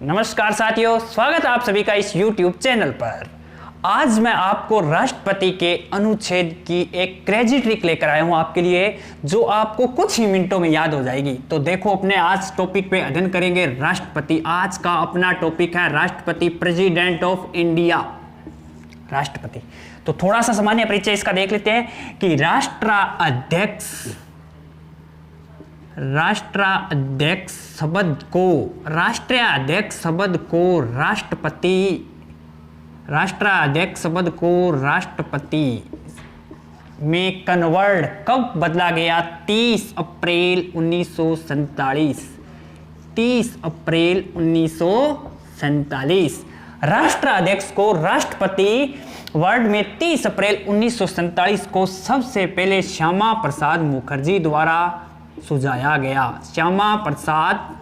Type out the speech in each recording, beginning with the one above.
नमस्कार साथियों, स्वागत है आप सभी का इस YouTube चैनल पर। आज मैं आपको राष्ट्रपति के अनुच्छेद की एक क्रेजी ट्रिक लेकर आया हूं आपके लिए, जो आपको कुछ ही मिनटों में याद हो जाएगी। तो देखो, अपने आज टॉपिक पे अध्ययन करेंगे राष्ट्रपति। आज का अपना टॉपिक है राष्ट्रपति, प्रेसिडेंट ऑफ इंडिया, राष्ट्रपति। तो थोड़ा सा सामान्य परिचय इसका देख लेते हैं कि राष्ट्राध्यक्ष शब्द को राष्ट्रपति में कन्वर्ट कब बदला गया? 30 अप्रैल 1947। 30 अप्रैल 1947 राष्ट्राध्यक्ष को राष्ट्रपति वर्ड में 30 अप्रैल 1947 को सबसे पहले श्यामा प्रसाद मुखर्जी द्वारा सुझाया गया। श्यामा प्रसाद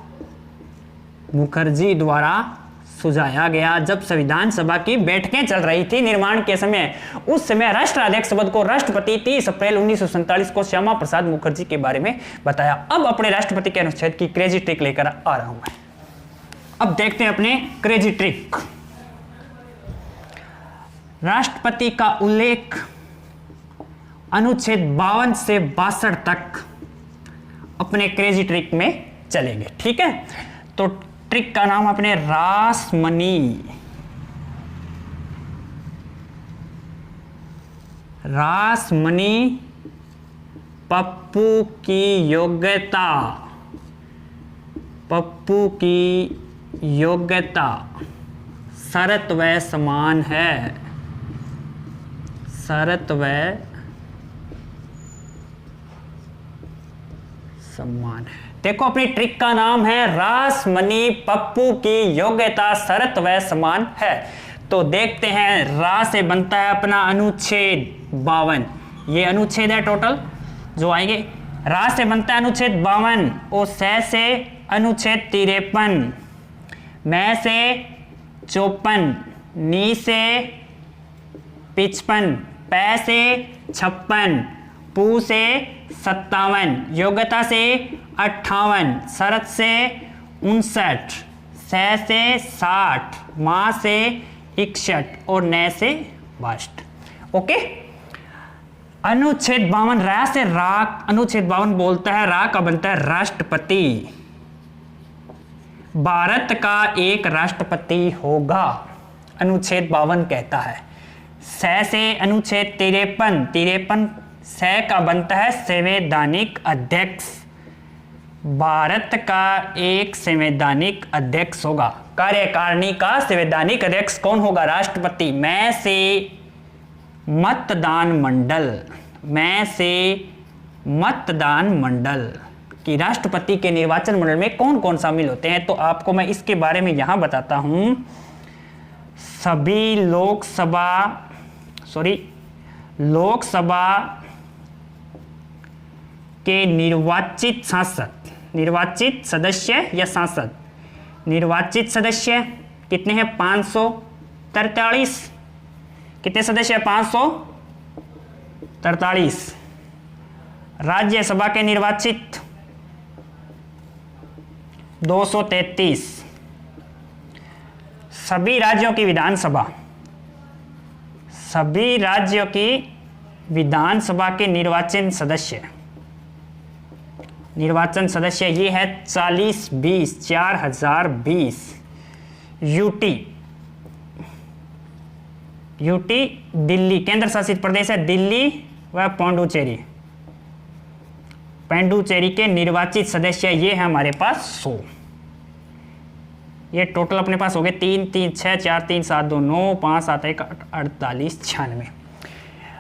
मुखर्जी द्वारा सुझाया गया। जब संविधान सभा की बैठकें चल रही थी निर्माण के समय, उस समय राष्ट्राध्यक्ष शब्द को राष्ट्रपति 30 अप्रैल 1947 को श्यामा प्रसाद मुखर्जी के बारे में बताया। अब अपने राष्ट्रपति के अनुच्छेद की क्रेजी ट्रिक लेकर आ रहा हूं मैं। अब देखते हैं अपने क्रेजी ट्रिक। राष्ट्रपति का उल्लेख अनुच्छेद 52 से 62 तक अपने क्रेजी ट्रिक में चलेंगे, ठीक है। तो ट्रिक का नाम अपने रासमनी पप्पू की योग्यता शर्त व समान है। देखो, अपनी ट्रिक का नाम है रासमनी पप्पू की योग्यता शर्त व समान है। तो देखते हैं, रा से बनता है अपना अनुच्छेद 52। ये अनुच्छेद है टोटल जो आएंगे। रा से बनता है अनुच्छेद 52 और से अनुच्छेद 53, मैं से 54, नी से 55, पै से 56, पू से 57, योग्यता से 58, शरत से 59, से 60, माँ से 61 और न से 62। ओके। अनुच्छेद 52 रा से अनुच्छेद 52 बोलता है रा का बनता है राष्ट्रपति। भारत का एक राष्ट्रपति होगा, अनुच्छेद 52 कहता है। से अनुच्छेद 53 से का बनता है संवैधानिक अध्यक्ष। भारत का एक संवैधानिक अध्यक्ष होगा। कार्यकारिणी का संवैधानिक अध्यक्ष कौन होगा? राष्ट्रपति। मैं से मतदान मंडल कि राष्ट्रपति के निर्वाचन मंडल में कौन कौन शामिल होते हैं। तो आपको मैं इसके बारे में यहां बताता हूं। सभी लोकसभा के निर्वाचित सदस्य कितने हैं? 543। कितने सदस्य हैं? 543। राज्यसभा के निर्वाचित 233। सभी राज्यों की विधानसभा के निर्वाचन सदस्य ये है 4020। यूटी दिल्ली केंद्र शासित प्रदेश है, दिल्ली व पांडुचेरी के निर्वाचित सदस्य ये है हमारे पास 100। ये टोटल अपने पास हो गए 3 3 6 4 3 7 2 9 5 7 1 48 96।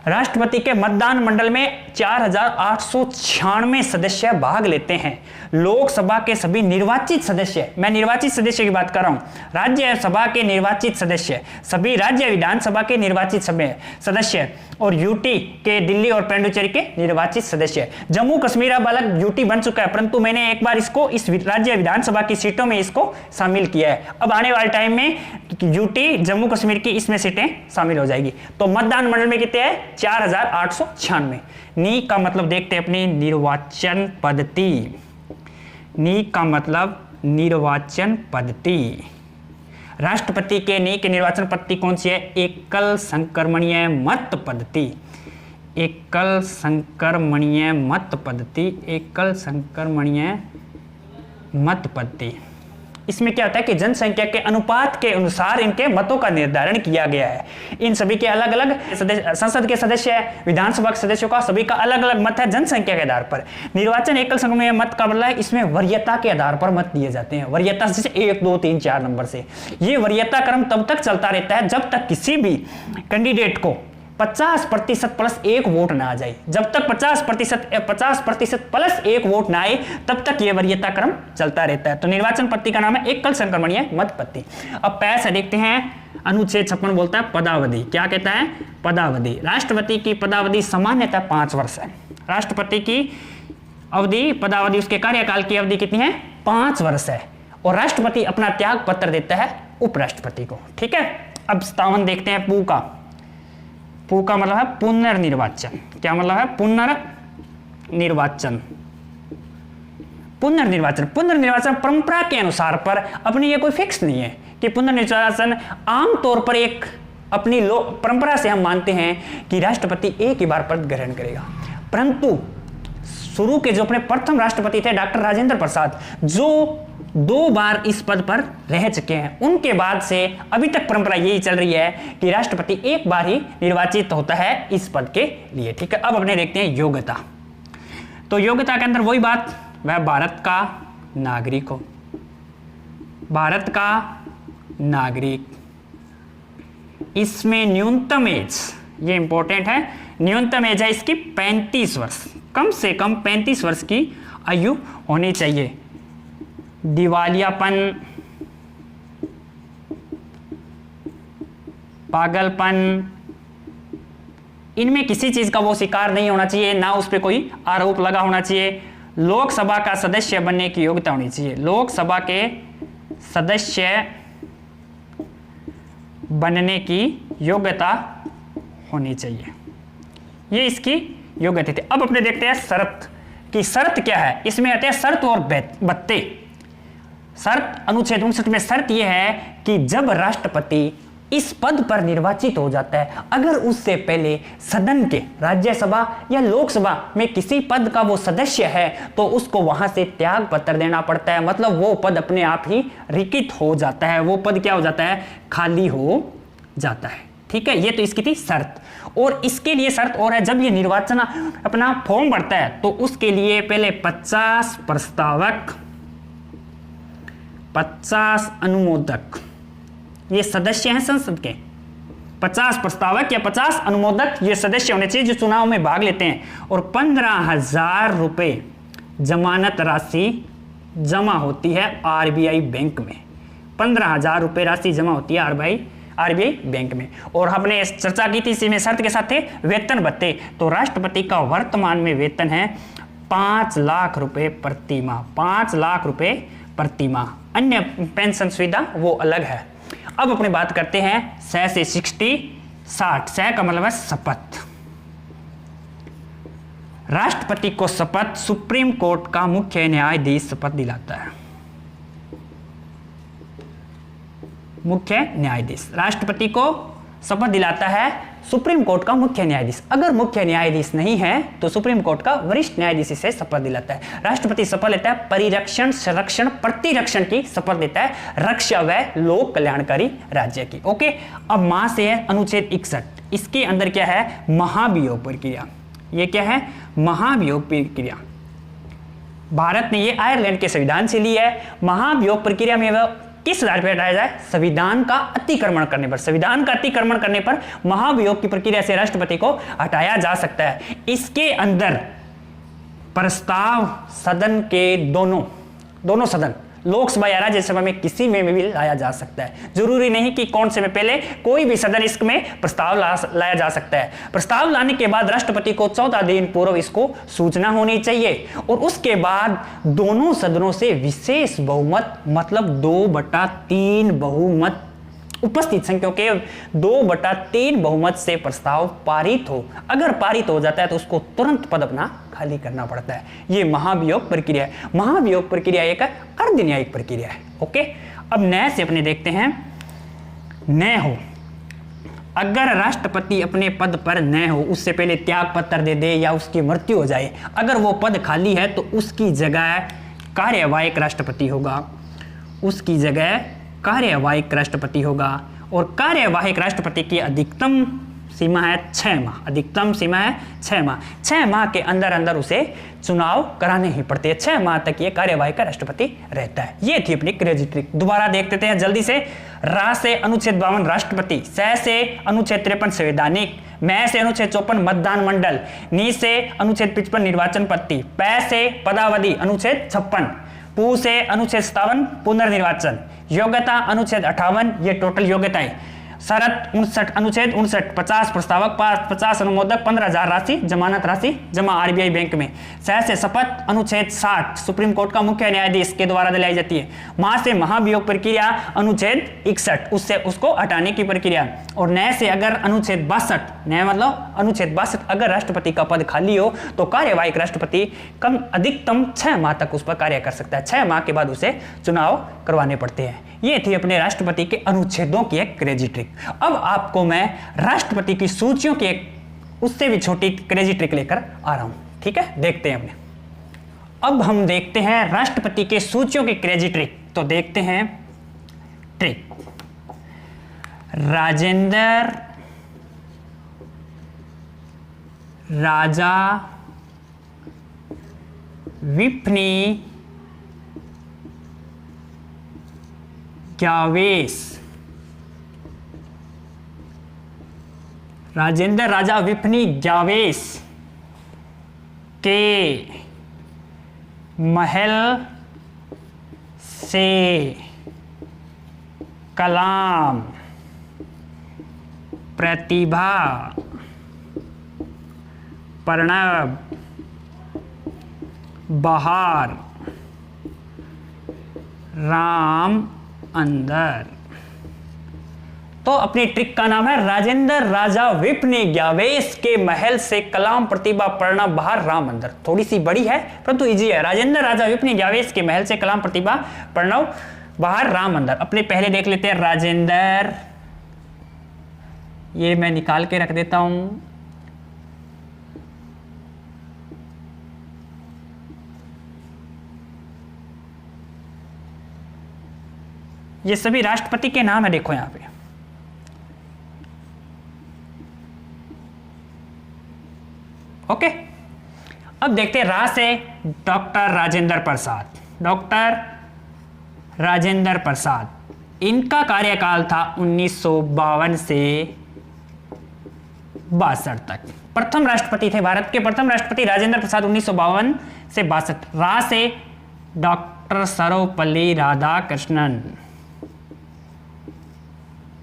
राष्ट्रपति के मतदान मंडल में 4896 सदस्य भाग लेते हैं। लोकसभा के सभी निर्वाचित सदस्य, मैं निर्वाचित सदस्य की बात कर रहा हूं, राज्यसभा के निर्वाचित सदस्य, सभी राज्य विधानसभा के निर्वाचित सदस्य और यूटी के दिल्ली और पांडुचेरी के निर्वाचित सदस्य। जम्मू कश्मीर अब अलग यूटी बन चुका है, परंतु मैंने एक बार इसको इस राज्य विधानसभा की सीटों में इसको शामिल किया है। अब आने वाले टाइम में यूटी जम्मू कश्मीर की इसमें सीटें शामिल हो जाएगी। तो मतदान मंडल में कितने हैं? 4896। नी का मतलब देखते हैं अपनी निर्वाचन पद्धति। नी का मतलब निर्वाचन पद्धति। राष्ट्रपति के निर्वाचन पद्धति कौन सी है? एकल संक्रमणीय मत पद्धति। एकल संक्रमणीय मत पद्धति, एकल संक्रमणीय मत पद्धति। इसमें क्या होता है कि जनसंख्या के अनुपात के अनुसार इनके मतों का निर्धारण किया गया है। इन सभी के अलग अलग संसद के सदस्य है, विधानसभा के सदस्यों का सभी का अलग अलग मत है जनसंख्या के आधार पर। निर्वाचन एकल संक्रमणीय मत का मतलब है इसमें वरीयता के आधार पर मत दिए जाते हैं। वरीयता जैसे 1, 2, 3, 4 नंबर से। ये वरीयता क्रम तब तक चलता रहता है जब तक किसी भी कैंडिडेट को 50% प्लस 1 वोट ना आ जाए। जब तक 50% प्लस 1 वोट ना आए तब तक यह वरीयता क्रम चलता रहता है। तो निर्वाचन पद्धति का नाम है एकल संक्रमणीय मत पद्धति। अब पैसा देखते हैं। अनुच्छेद 56 बोलता है पदावधि। क्या कहता है? पदावधि। राष्ट्रपति की पदावधि सामान्यतः 5 वर्ष है। राष्ट्रपति की अवधि, पदावधि, उसके कार्यकाल की अवधि कितनी है? 5 वर्ष है। और राष्ट्रपति अपना त्याग पत्र देता है उपराष्ट्रपति को। ठीक है। अब 57 देखते हैं। पू का मतलब है पुनर्निर्वाचन। क्या मतलब है? पुनर्निर्वाचन। पुनर्निर्वाचन परंपरा के अनुसार पर अपनी ये कोई फिक्स नहीं है कि पुनर्निर्वाचन आमतौर पर एक अपनी परंपरा से हम मानते हैं कि राष्ट्रपति एक ही बार पद ग्रहण करेगा। परंतु शुरू के जो अपने प्रथम राष्ट्रपति थे डॉक्टर राजेंद्र प्रसाद, जो 2 बार इस पद पर रह चुके हैं, उनके बाद से अभी तक परंपरा यही चल रही है कि राष्ट्रपति एक बार ही निर्वाचित होता है इस पद के लिए। ठीक है। अब अपने देखते हैं योग्यता। तो योग्यता के अंदर वही बात, वह भारत का नागरिक हो। भारत का नागरिक। इसमें न्यूनतम एज, ये इंपॉर्टेंट है, न्यूनतम एज है इसकी 35 वर्ष। कम से कम 35 वर्ष की आयु होनी चाहिए। दिवालियापन, पागलपन, इनमें किसी चीज का वो शिकार नहीं होना चाहिए, ना उस पर कोई आरोप लगा होना चाहिए। लोकसभा का सदस्य बनने की योग्यता होनी चाहिए। लोकसभा के सदस्य बनने की योग्यता होनी चाहिए। ये इसकी योग्यता थी। अब अपने देखते हैं शर्त की शर्त क्या है। इसमें आते हैं शर्त और बत्ते। शर्त अनुच्छेद 59 में शर्त यह है कि जब राष्ट्रपति इस पद पर निर्वाचित हो जाता है, अगर उससे पहले सदन के राज्यसभा या लोकसभा में किसी पद का वो सदस्य है तो उसको वहां से त्याग पत्र देना पड़ता है। मतलब वो पद अपने आप ही रिक्त हो जाता है, वो पद क्या हो जाता है? खाली हो जाता है। ठीक है। ये तो इसकी थी शर्त। और इसके लिए शर्त और है, जब ये निर्वाचन अपना फॉर्म भरता है तो उसके लिए पहले 50 प्रस्तावक, 50 अनुमोदक, ये सदस्य हैं संसद के। 50 प्रस्तावक या 50 अनुमोदक ये सदस्य होने चाहिए जो चुनाव में भाग लेते हैं। और 15,000 रुपए जमानत राशि जमा होती है आरबीआई बैंक में। 15,000 रुपए राशि जमा होती है आरबीआई बैंक में। और हमने चर्चा की थी इसी में शर्त के साथ थे वेतन भत्ते। तो राष्ट्रपति का वर्तमान में वेतन है 5 लाख रुपए प्रति माह। 5 लाख रुपए प्रति माह। अन्य पेंशन सुविधा वो अलग है। अब अपने बात करते हैं 100 से 60 सह का मतलब है शपथ। राष्ट्रपति को शपथ सुप्रीम कोर्ट का मुख्य न्यायाधीश शपथ दिलाता है। मुख्य न्यायाधीश राष्ट्रपति को शपथ दिलाता है सुप्रीम कोर्ट का मुख्य न्यायाधीश। अगर मुख्य न्यायाधीश नहीं है तो सुप्रीम कोर्ट का वरिष्ठ न्यायाधीश से शपथ दिलाता है। राष्ट्रपति शपथ लेता है परिरक्षण, संरक्षण, प्रतिरक्षण की शपथ लेता है, रक्षा व लोक कल्याणकारी राज्य की। ओके। अब मां से है अनुच्छेद 61। इसके अंदर क्या है? महाभियोग प्रक्रिया। ये क्या है? महाभियोग प्रक्रिया। भारत ने ये आयरलैंड के संविधान से ली है। महाभियोग प्रक्रिया में वह किस आधार पर हटाया जाए? संविधान का अतिक्रमण करने पर। संविधान का अतिक्रमण करने पर महाभियोग की प्रक्रिया से राष्ट्रपति को हटाया जा सकता है। इसके अंदर प्रस्ताव सदन के दोनों सदन, लोकसभा या राज्यसभा में किसी में भी लाया जा सकता है। जरूरी नहीं कि कौन से में, पहले कोई भी सदन इसमें प्रस्ताव लाया जा सकता है। प्रस्ताव लाने के बाद राष्ट्रपति को 14 दिन पूर्व इसको सूचना होनी चाहिए। और उसके बाद दोनों सदनों से विशेष बहुमत, मतलब 2/3 बहुमत, उपस्थित संख्याओं के 2/3 बहुमत से प्रस्ताव पारित हो। अगर पारित हो जाता है तो उसको तुरंत पद अपना खाली करना पड़ता है। ये महाभियोग प्रक्रिया है। महाभियोग प्रक्रिया एक अर्ध न्यायिक प्रक्रिया है। ओके। अब नए से अपने देखते हैं न हो, अगर राष्ट्रपति अपने पद पर न हो, उससे पहले त्याग पत्र दे दे या उसकी मृत्यु हो जाए, अगर वो पद खाली है तो उसकी जगह कार्यवाहक राष्ट्रपति होगा, उसकी जगह कार्यवाहक राष्ट्रपति होगा। और कार्यवाहक राष्ट्रपति की अधिकतम सीमा है 6 माह, अधिकतम सीमा है 6 माह। 6 माह के अंदर अंदर उसे चुनाव कराने ही पड़ते हैं। 6 माह तक ये कार्यवाही का राष्ट्रपति रहता है। ये थी अपनी क्रेजी ट्रिक। दोबारा देख लेते हैं जल्दी से। रा से अनुच्छेद 52 राष्ट्रपति, स से अनुच्छेद 53 संवैधानिक, मैं से अनुच्छेद 54 मतदान मंडल, नी से अनुच्छेद 55 निर्वाचन पद्धति, पै से पदावधि अनुच्छेद 56, पू से अनुच्छेद 57 पुनर्निर्वाचन, योग्यता अनुच्छेद 58 ये टोटल योग्यताएं, शरत 59 अनुच्छेद 59, 50 प्रस्तावक, 50 अनुमोदक, 15,000 राशि जमानत राशि जमा आरबीआई बैंक में। सह से शपथ अनुच्छेद 60 सुप्रीम कोर्ट का मुख्य न्यायाधीश के द्वारा दिलाई जाती है। मां से महाभियोग प्रक्रिया अनुच्छेद 61 उससे उसको हटाने की प्रक्रिया। और नए से अगर अनुच्छेद 62 नए मतलब अनुच्छेद 62 अगर राष्ट्रपति का पद खाली हो तो कार्यवाहक राष्ट्रपति कम अधिकतम 6 माह तक उस पर कार्य कर सकता है। 6 माह के बाद उसे चुनाव करवाने पड़ते हैं। ये थी अपने राष्ट्रपति के अनुच्छेदों की एक क्रेजी ट्रिक। अब आपको मैं राष्ट्रपति की सूचियों की एक उससे भी छोटी क्रेजी ट्रिक लेकर आ रहा हूं। ठीक है, देखते हैं हमने। अब हम देखते हैं राष्ट्रपति के सूचियों की क्रेजी ट्रिक। तो देखते हैं ट्रिक। राजेंद्र राजा विपनी ग्यावेश, राजेंद्र राजा विपनी ग्यावेश के महल से कलाम प्रतिभा प्रणव बहार राम अंदर। तो अपनी ट्रिक का नाम है राजेंद्र राजा विपनी ग्यावेश के महल से कलाम प्रतिभा प्रणव बहार राम अंदर। थोड़ी सी बड़ी है परंतु इजी है। राजेंद्र राजा विपनी ग्यावेश के महल से कलाम प्रतिभा प्रणव बहार राम अंदर। अपने पहले देख लेते हैं राजेंद्र, ये मैं निकाल के रख देता हूं। ये सभी राष्ट्रपति के नाम है, देखो यहां पे। ओके, अब देखते हैं रा से डॉक्टर राजेंद्र प्रसाद। डॉक्टर राजेंद्र प्रसाद, इनका कार्यकाल था 1952 से 62 तक। प्रथम राष्ट्रपति थे, भारत के प्रथम राष्ट्रपति राजेंद्र प्रसाद 1952 से 62। रा से डॉक्टर सर्वपल्ली राधाकृष्णन,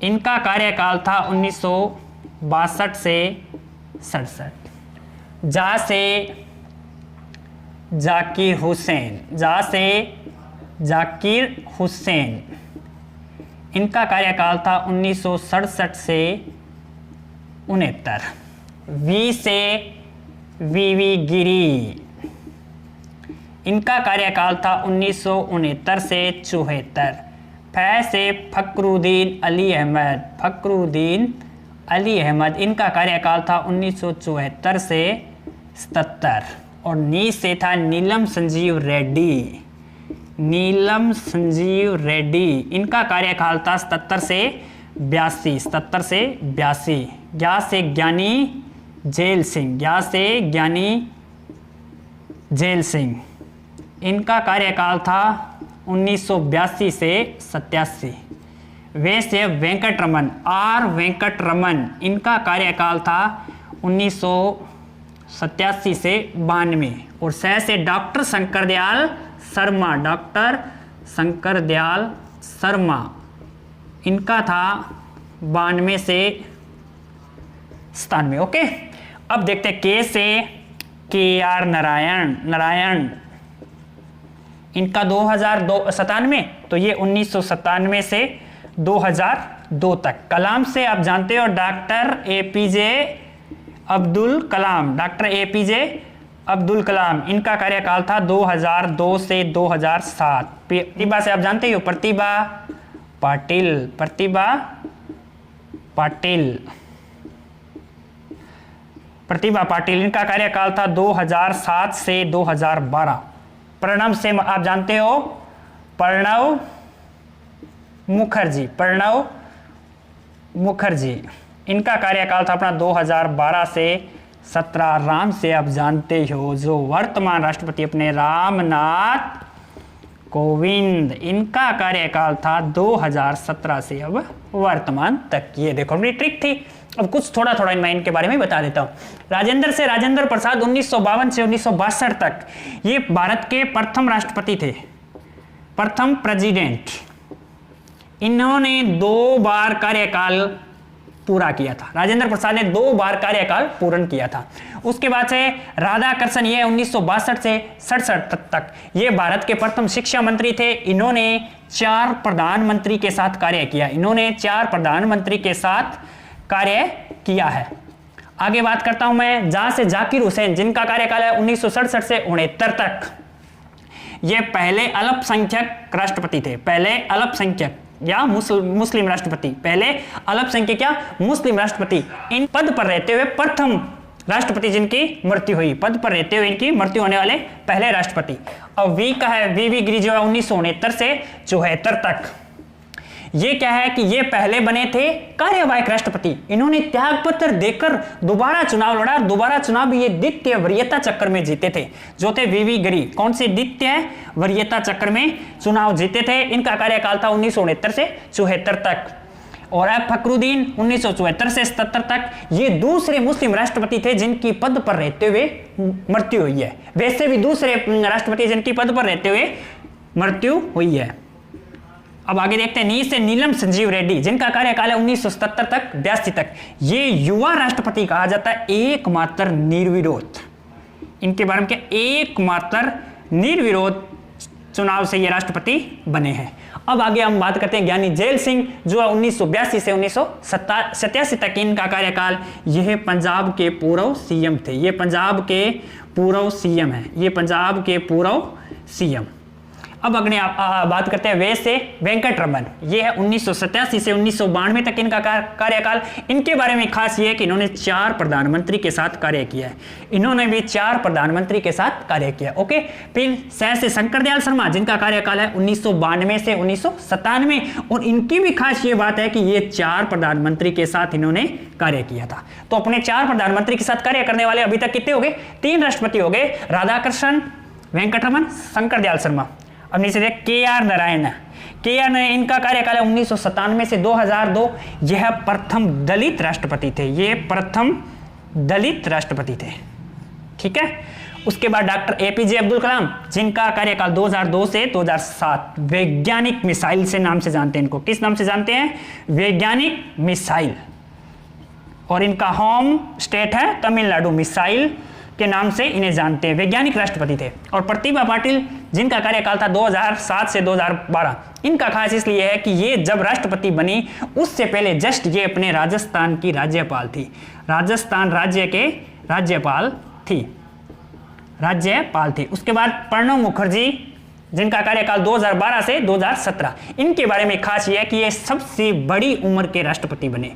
इनका कार्यकाल था 1962 से 67। जा से जाकिर हुसैन, जा से जाकिर हुसैन, इनका कार्यकाल था 1967 से 69। वी से वीवी गिरी, इनका कार्यकाल था 1969 से 74। फै से फखरुद्दीन अली अहमद, फखरुद्दीन अली अहमद, इनका कार्यकाल था 1974 से 77। और नी से था नीलम संजीव रेड्डी, नीलम संजीव रेड्डी, इनका कार्यकाल था 77 से 82, 77 से 82। ग्या से ज्ञानी जेल सिंह, ग्या से ज्ञानी जेल सिंह, इनका कार्यकाल था 1982 से 87। वे से वेंकट रमन, आर वेंकट रमन, इनका कार्यकाल था 1987 से 92। और से डॉक्टर शंकर दयाल शर्मा, डॉक्टर शंकर दयाल शर्मा, इनका था 92 से 97। ओके, अब देखते हैं के से के आर नारायण, नारायण, इनका 2097, तो ये 1997 से 2002 तक। कलाम से आप जानते हो doctor APJ Abdul Kalam, doctor APJ Abdul Kalam, इनका कार्यकाल था 2002 से 2007। प्रतिभा से आप जानते हो प्रतिभा पाटिल, प्रतिभा पाटिल, प्रतिभा पाटिल, इनका कार्यकाल था 2007 से 2012। प्रणब से आप जानते हो, प्रणब मुखर्जी, प्रणब मुखर्जी, इनका कार्यकाल था अपना 2012 से 17। राम से आप जानते हो, जो वर्तमान राष्ट्रपति अपने रामनाथ कोविंद, इनका कार्यकाल था 2017 से अब वर्तमान तक। ये देखो अपनी ट्रिक थी। अब कुछ थोड़ा थोड़ा मैं इनके बारे में बता देता हूँ। राजेंद्र से राजेंद्र प्रसाद 1952 से 1962 तक ये भारत के प्रथम राष्ट्रपति थे, प्रथम प्रेसिडेंट। इन्होंने 2 बार कार्यकाल पूरा किया था। राजेंद्र प्रसाद ने 2 बार कार्यकाल पूर्ण किया था। उसके बाद से राधाकृष्णन, ये 1962 से 67 तक ये भारत के प्रथम शिक्षा मंत्री थे। इन्होंने 4 प्रधानमंत्री के साथ कार्य किया, इन्होंने 4 प्रधानमंत्री के साथ कार्य किया है। आगे बात करता हूं मैं जहां से जाकिर हुसैन, जिनका कार्यकाल है 1967 से 69 तक। ये पहले अल्पसंख्यक राष्ट्रपति थे, पहले अल्पसंख्यक या मुस्लिम राष्ट्रपति, पहले अल्पसंख्यक या मुस्लिम राष्ट्रपति। इन पद पर रहते हुए प्रथम राष्ट्रपति जिनकी मृत्यु हुई, पद पर रहते हुए इनकी मृत्यु होने वाले पहले राष्ट्रपति। और वी का है वी गिरी, जो है 1969 से 74 तक। ये क्या है कि ये पहले बने थे कार्यवाहक राष्ट्रपति। इन्होंने त्याग पत्र देकर दोबारा चुनाव लड़ा, दोबारा चुनाव भी ये द्वितीय वरीयता चक्र में जीते थे, जो थे वी गिरी। कौन से द्वितीय वरीयता चक्र में चुनाव जीते थे। इनका कार्यकाल था 1969 से 74 तक। और अब फखरुद्दीन 1974 से 77 तक ये दूसरे मुस्लिम राष्ट्रपति थे जिनकी पद पर रहते हुए मृत्यु हुई है। वैसे भी दूसरे राष्ट्रपति जिनकी पद पर रहते हुए मृत्यु हुई है। अब आगे देखते हैं नी से नीलम संजीव रेड्डी, जिनका कार्यकाल है 1977 तक 82 तक। ये युवा राष्ट्रपति कहा जाता है, एकमात्र निर्विरोध। इनके बारे में क्या, एकमात्र निर्विरोध चुनाव से ये राष्ट्रपति बने हैं। अब आगे हम बात करते हैं ज्ञानी जैल सिंह, जो 1982 से 1987 तक इनका कार्यकाल। यह पंजाब के पूर्व सीएम थे, ये पंजाब के पूर्व सीएम है, ये पंजाब के पूर्व सीएम। अब अगले बात करते हैं वे से वेंकट रमन, ये है 1987 से 1992 तक इनका कार्यकाल। इनके बारे में खास ये है कि इन्होंने 4 प्रधानमंत्री के साथ कार्य किया है, इन्होंने भी 4 प्रधानमंत्री के साथ कार्य किया। ओके, फिर से शंकर दयाल शर्मा, जिनका कार्यकाल है 1992 से 1997, और इनकी भी खास ये बात है कि ये 4 प्रधानमंत्री के साथ इन्होंने कार्य किया था। तो अपने 4 प्रधानमंत्री के साथ कार्य करने वाले अभी तक कितने हो गए, 3 राष्ट्रपति हो गए, राधाकृष्णन, वेंकट रमन, शंकर दयाल शर्मा। अब नीचे देख के.आर. नारायण, के.आर. नारायण, इनका कार्यकाल है 1997 से 2002। यह प्रथम दलित राष्ट्रपति थे, ये प्रथम दलित राष्ट्रपति थे। ठीक है। उसके बाद डॉक्टर एपीजे अब्दुल कलाम, जिनका कार्यकाल 2002 से 2007। वैज्ञानिक मिसाइल से नाम से जानते हैं इनको, किस नाम से जानते हैं, वैज्ञानिक मिसाइल। और इनका होम स्टेट है तमिलनाडु, मिसाइल के नाम से इन्हें जानते हैं, वैज्ञानिक राष्ट्रपति थे। और प्रतिभा पाटिल, जिनका कार्यकाल था 2007 से 2012। इनका खास इसलिए है कि ये जब राष्ट्रपति बनी उससे पहले जस्ट ये अपने राजस्थान की राज्यपाल थी, राजस्थान राज्य के राज्यपाल थी। उसके बाद प्रणब मुखर्जी, जिनका कार्यकाल 2012 से 2017। इनके बारे में खास ये है कि ये सबसे बड़ी उम्र के राष्ट्रपति बने,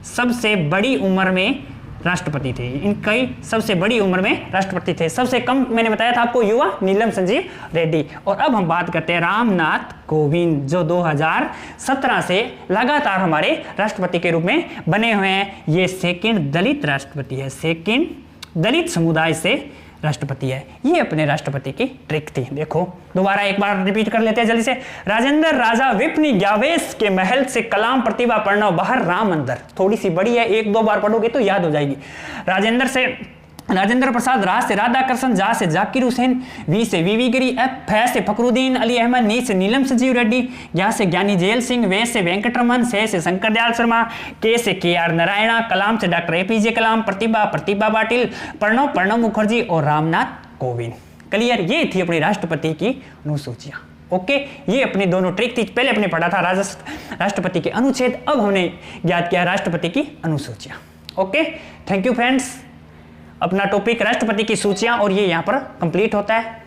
सबसे बड़ी उम्र में राष्ट्रपति थे। इनकी सबसे बड़ी उम्र में राष्ट्रपति थे। सबसे कम मैंने बताया था आपको युवा, नीलम संजीव रेड्डी। और अब हम बात करते हैं रामनाथ कोविंद, जो 2017 से लगातार हमारे राष्ट्रपति के रूप में बने हुए हैं। ये सेकंड दलित राष्ट्रपति है, सेकंड दलित समुदाय से राष्ट्रपति है। ये अपने राष्ट्रपति की ट्रिक थी। देखो दोबारा एक बार रिपीट कर लेते हैं जल्दी से। राजेंद्र राजा विपिन ग्यावेश के महल से कलाम प्रतिभा प्रणव बाहर राम अंदर। थोड़ी सी बड़ी है, 1-2 बार पढ़ोगे तो याद हो जाएगी। राजेंद्र प्रसाद, रा से राधाकृष्णन, जा से जाकिर हुसैन, वी से वी गिरी, एफ से फखरुद्दीन अली अहमद, नी से नीलम संजीव रेड्डी, ज्ञा से ज्ञानी जैल सिंह, वे से वेंकट रमन, से शंकर दयाल शर्मा, के से के.आर. नारायण, कलाम से डॉक्टर एपीजे कलाम, प्रतिभा पाटिल, प्रणब मुखर्जी और रामनाथ कोविंद। क्लियर। ये थी अपनी राष्ट्रपति की अनुसूचियां। ओके, ये अपनी दोनों ट्रिक थी। पहले अपने पढ़ा था राष्ट्रपति के अनुच्छेद, अब हमने ज्ञात किया राष्ट्रपति की अनुसूचियां। Okay, thank you friends. अपना टॉपिक राष्ट्रपति की सूचियां और ये यहाँ पर कंप्लीट होता है।